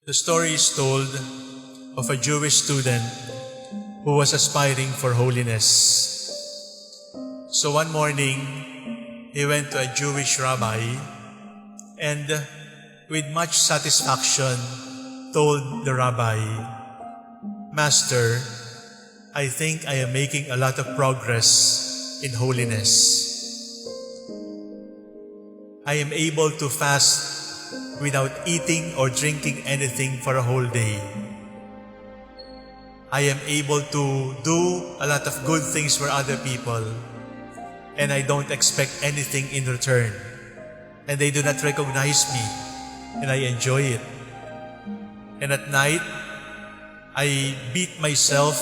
The story is told of a Jewish student who was aspiring for holiness. So one morning, he went to a Jewish rabbi and with much satisfaction told the rabbi, "Master, I think I am making a lot of progress in holiness. I am able to fast without eating or drinking anything for a whole day. I am able to do a lot of good things for other people, and I don't expect anything in return. And they do not recognize me, and I enjoy it. And at night, I beat myself,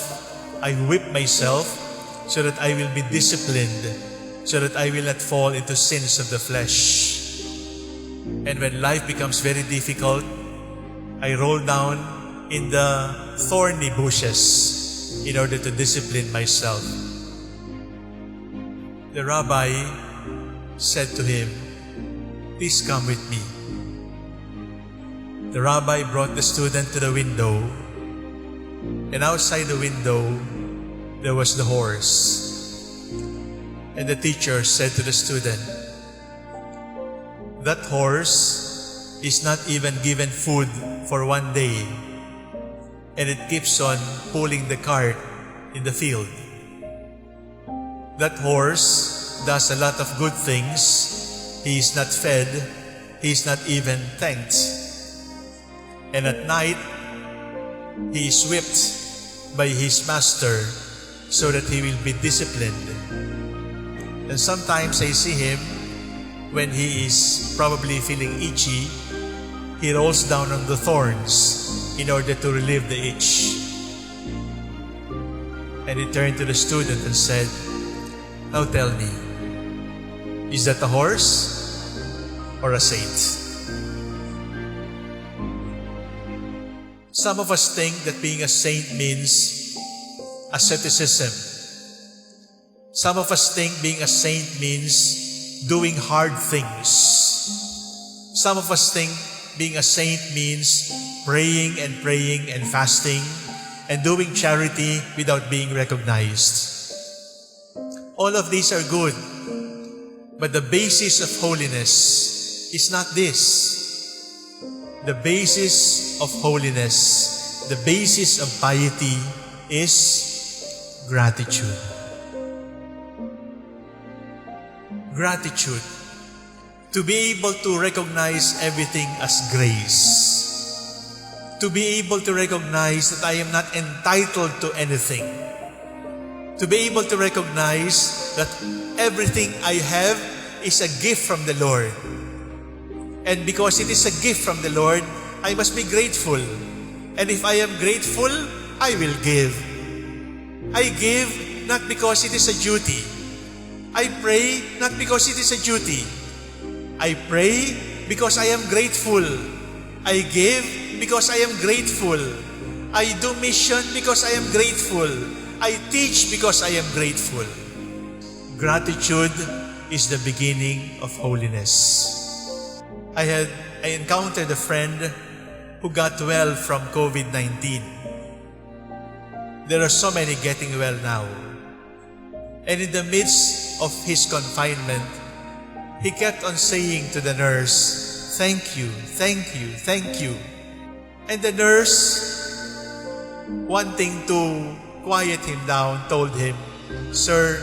I whip myself, so that I will be disciplined, so that I will not fall into sins of the flesh. And when life becomes very difficult, I roll down in the thorny bushes in order to discipline myself." The rabbi said to him, "Please come with me." The rabbi brought the student to the window, and outside the window there was the horse. And the teacher said to the student, "That horse is not even given food for one day, and it keeps on pulling the cart in the field. That horse does a lot of good things. He is not fed, he is not even thanked. And at night, he is whipped by his master so that he will be disciplined. And sometimes I see him, when he is probably feeling itchy, he rolls down on the thorns in order to relieve the itch." And he turned to the student and said, "Now tell me, is that a horse or a saint?" Some of us think that being a saint means asceticism. Some of us think being a saint means doing hard things. Some of us think being a saint means praying and fasting and doing charity without being recognized. All of these are good, but the basis of holiness is not this. The basis of holiness, the basis of piety is gratitude. Gratitude. To be able to recognize everything as grace. To be able to recognize that I am not entitled to anything. To be able to recognize that everything I have is a gift from the Lord. And because it is a gift from the Lord, I must be grateful. And if I am grateful, I will give. I give not because it is a duty. I pray not because it is a duty. I pray because I am grateful. I give because I am grateful. I do mission because I am grateful. I teach because I am grateful. Gratitude is the beginning of holiness. I encountered a friend who got well from COVID-19. There are so many getting well now. And in the midst of his confinement, he kept on saying to the nurse, "Thank you, thank you, thank you." And the nurse, wanting to quiet him down, told him, "Sir,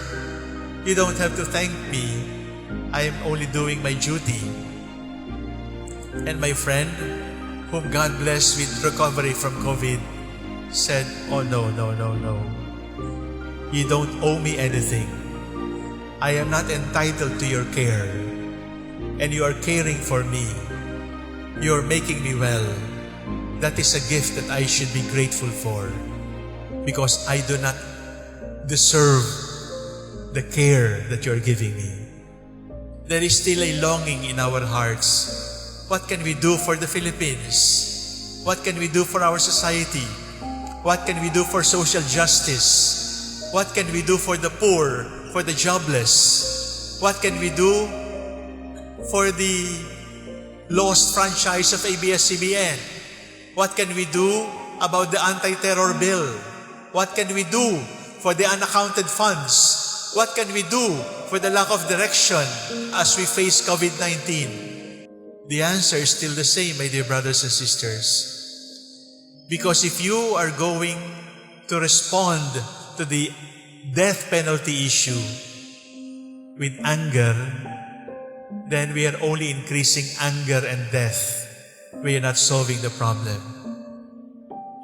you don't have to thank me. I am only doing my duty." And my friend, whom God blessed with recovery from COVID, said, "Oh no, no, no, no. You don't owe me anything. I am not entitled to your care. And you are caring for me. You are making me well. That is a gift that I should be grateful for, because I do not deserve the care that you are giving me." There is still a longing in our hearts. What can we do for the Philippines? What can we do for our society? What can we do for social justice? What can we do for the poor, for the jobless? What can we do for the lost franchise of ABS-CBN? What can we do about the anti-terror bill? What can we do for the unaccounted funds? What can we do for the lack of direction as we face COVID-19? The answer is still the same, my dear brothers and sisters. Because if you are going to respond to the death penalty issue with anger, then we are only increasing anger and death. We are not solving the problem.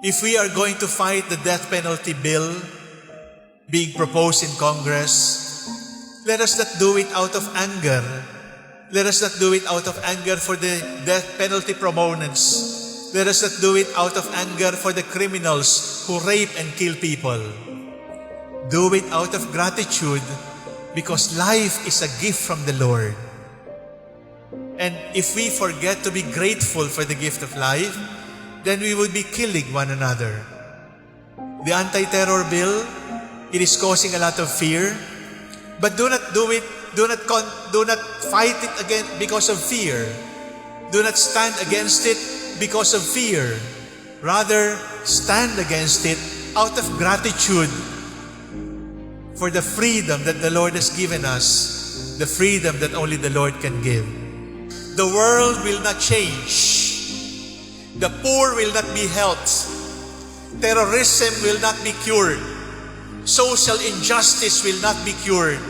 If we are going to fight the death penalty bill being proposed in Congress, let us not do it out of anger. Let us not do it out of anger for the death penalty proponents. Let us not do it out of anger for the criminals who rape and kill people. Do it out of gratitude because life is a gift from the Lord. And if we forget to be grateful for the gift of life, then we would be killing one another. The anti-terror bill, it is causing a lot of fear, but do not do it, do not fight it again because of fear. Do not stand against it because of fear. Rather, stand against it out of gratitude for the freedom that the Lord has given us, the freedom that only the Lord can give. The world will not change. The poor will not be helped. Terrorism will not be cured. Social injustice will not be cured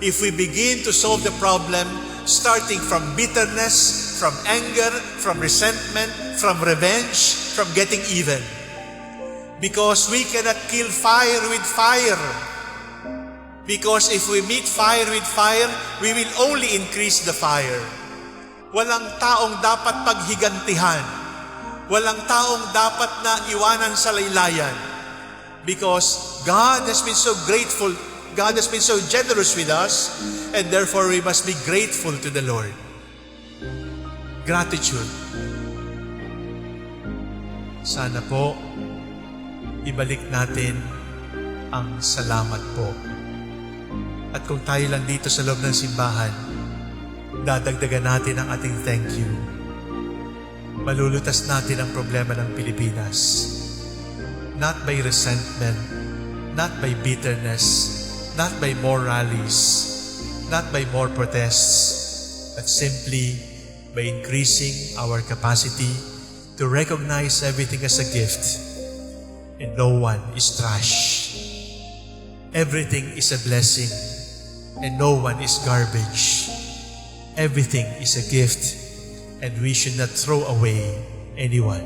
if we begin to solve the problem starting from bitterness, from anger, from resentment, from revenge, from getting even. Because we cannot kill fire with fire. Because if we meet fire with fire, we will only increase the fire. Walang taong dapat paghigantihan. Walang taong dapat na iwanan sa laylayan. Because God has been so grateful, God has been so generous with us, and therefore we must be grateful to the Lord. Gratitude. Sana po, ibalik natin ang salamat po. At kung tayo lang dito sa loob ng simbahan, dadagdagan natin ang ating thank you. Malulutas natin ang problema ng Pilipinas. Not by resentment, not by bitterness, not by more rallies, not by more protests, but simply by increasing our capacity to recognize everything as a gift. And no one is trash. Everything is a blessing, and no one is garbage. Everything is a gift, and we should not throw away anyone.